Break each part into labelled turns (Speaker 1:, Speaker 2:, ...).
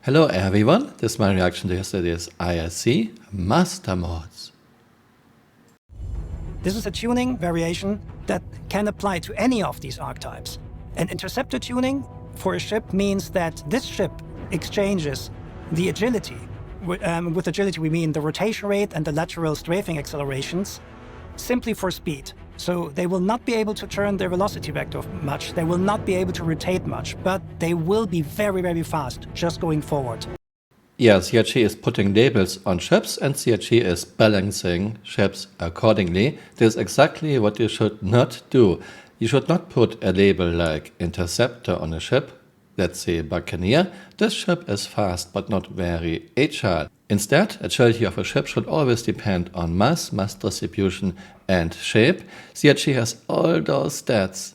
Speaker 1: Hello everyone, this is my reaction to yesterday's ISC Master Modes.
Speaker 2: This is a tuning variation that can apply to any of these archetypes. And interceptor tuning for a ship means that this ship exchanges the agility. With agility we mean the rotation rate and the lateral strafing accelerations simply for speed. So they will not be able to turn their velocity vector much, they will not be able to rotate much, but they will be very, very fast just going forward.
Speaker 1: Yeah, CRG is putting labels on ships and CRG is balancing ships accordingly. This is exactly what you should not do. You should not put a label like Interceptor on a ship. Let's say Buccaneer. This ship is fast but not very agile. Instead, agility of a ship should always depend on mass distribution and shape. CRG has all those stats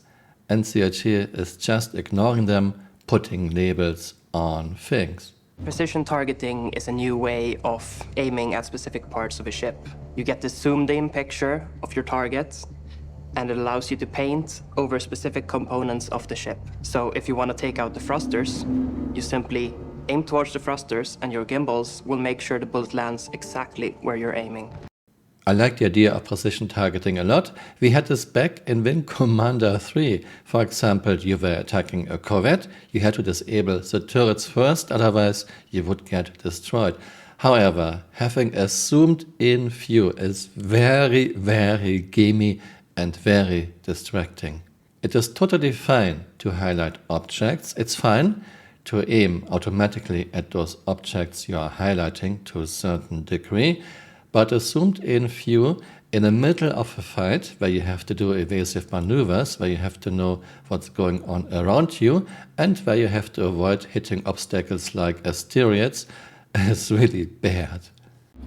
Speaker 1: and CRG is just ignoring them, putting labels on things.
Speaker 3: Precision targeting is a new way of aiming at specific parts of a ship. You get the zoomed-in picture of your target, and it allows you to paint over specific components of the ship. So if you want to take out the thrusters, you simply aim towards the thrusters and your gimbals will make sure the bullet lands exactly where you're aiming.
Speaker 1: I like the idea of precision targeting a lot. We had this back in Wing Commander 3. For example, you were attacking a corvette, you had to disable the turrets first, otherwise you would get destroyed. However, having a zoomed-in view is very, very gamey and very distracting. It is totally fine to highlight objects. It's fine to aim automatically at those objects you are highlighting to a certain degree, but a zoomed-in view in the middle of a fight where you have to do evasive maneuvers, where you have to know what's going on around you, and where you have to avoid hitting obstacles like asteroids is really bad.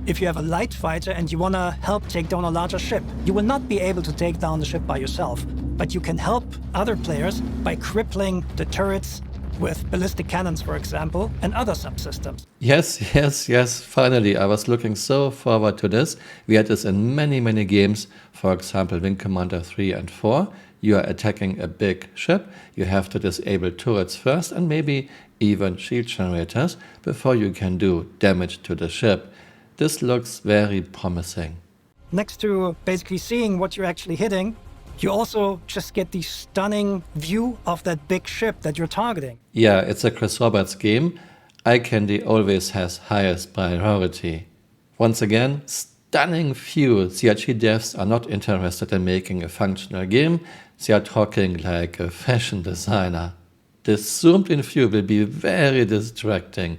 Speaker 2: If you have a light fighter and you want to help take down a larger ship, you will not be able to take down the ship by yourself, but you can help other players by crippling the turrets with ballistic cannons, for example, and other subsystems.
Speaker 1: Yes, finally, I was looking so forward to this. We had this in many, many games, for example, Wing Commander 3 and 4. You are attacking a big ship, you have to disable turrets first and maybe even shield generators before you can do damage to the ship. This looks very promising.
Speaker 2: Next to basically seeing what you're actually hitting, you also just get the stunning view of that big ship that you're targeting.
Speaker 1: Yeah, it's a Chris Roberts game. Eye candy always has highest priority. Once again, stunning view. CRG devs are not interested in making a functional game. They are talking like a fashion designer. This zoomed-in view will be very distracting.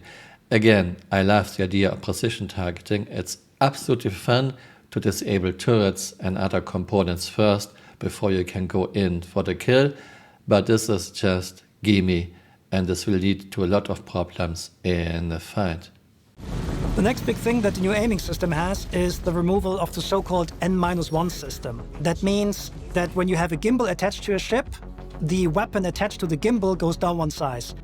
Speaker 1: Again, I love the idea of precision targeting. It's absolutely fun to disable turrets and other components first before you can go in for the kill, but this is just gamey and this will lead to a lot of problems in the fight.
Speaker 2: The next big thing that the new aiming system has is the removal of the so-called N-1 system. That means that when you have a gimbal attached to a ship, the weapon attached to the gimbal goes down one size.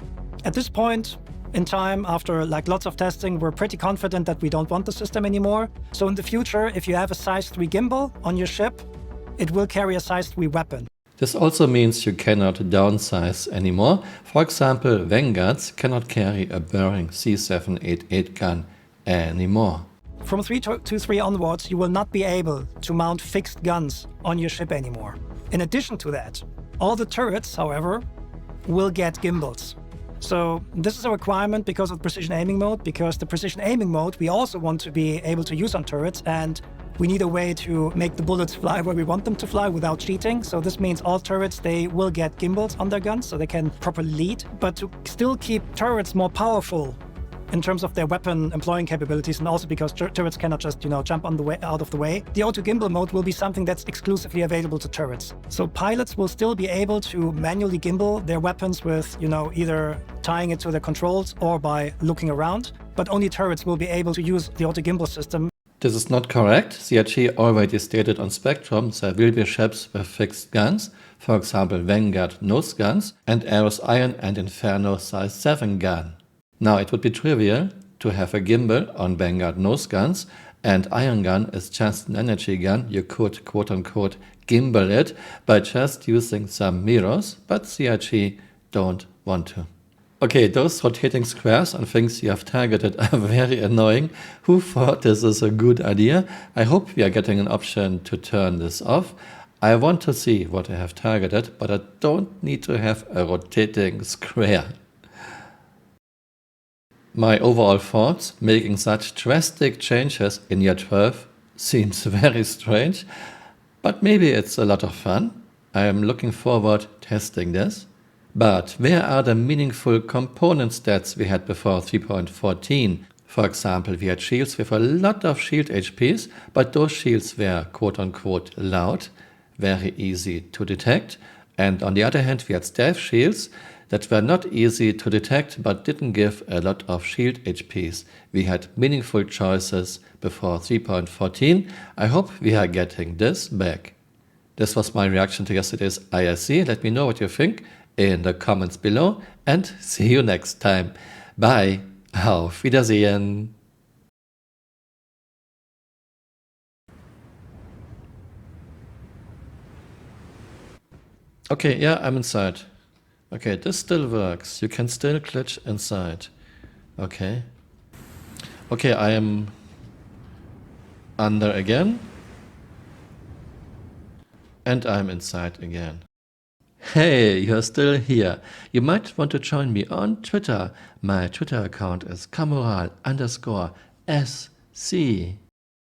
Speaker 2: At this point in time, after lots of testing, we're pretty confident that we don't want the system anymore. So in the future, if you have a size 3 gimbal on your ship, it will carry a size 3 weapon.
Speaker 1: This also means you cannot downsize anymore. For example, Vanguards cannot carry a Boeing C788 gun anymore.
Speaker 2: From 3 onwards, you will not be able to mount fixed guns on your ship anymore. In addition to that, all the turrets, however, will get gimbals. So this is a requirement because of precision aiming mode, because the precision aiming mode we also want to be able to use on turrets, and we need a way to make the bullets fly where we want them to fly without cheating. So this means all turrets, they will get gimbals on their guns so they can properly lead. But to still keep turrets more powerful in terms of their weapon employing capabilities, and also because turrets cannot just, jump out of the way, the auto gimbal mode will be something that's exclusively available to turrets. So pilots will still be able to manually gimbal their weapons with, either tying it to the controls or by looking around, but only turrets will be able to use the auto gimbal system.
Speaker 1: This is not correct. CRG already stated on Spectrum there will be ships with fixed guns, for example Vanguard nose guns and Ares Iron and Inferno size 7 gun. Now it would be trivial to have a gimbal on Vanguard nose guns, and Iron Gun is just an energy gun. You could quote-unquote gimbal it by just using some mirrors, but CRG don't want to. Okay, those rotating squares on things you have targeted are very annoying. Who thought this is a good idea? I hope we are getting an option to turn this off. I want to see what I have targeted, but I don't need to have a rotating square. My overall thoughts making such drastic changes in year 12 seems very strange, but maybe it's a lot of fun. I am looking forward testing this. But where are the meaningful component stats we had before 3.14? For example, we had shields with a lot of shield HPs, but those shields were quote-unquote loud, very easy to detect. And on the other hand, we had stealth shields that were not easy to detect, but didn't give a lot of shield HPs. We had meaningful choices before 3.14. I hope we are getting this back. This was my reaction to yesterday's ISC. Let me know what you think in the comments below and see you next time. Bye. Auf Wiedersehen. Okay, yeah, I'm inside. Okay, this still works. You can still glitch inside. Okay. Okay, I am under again. And I'm inside again. Hey, you're still here. You might want to join me on Twitter. My Twitter account is Camural_SC.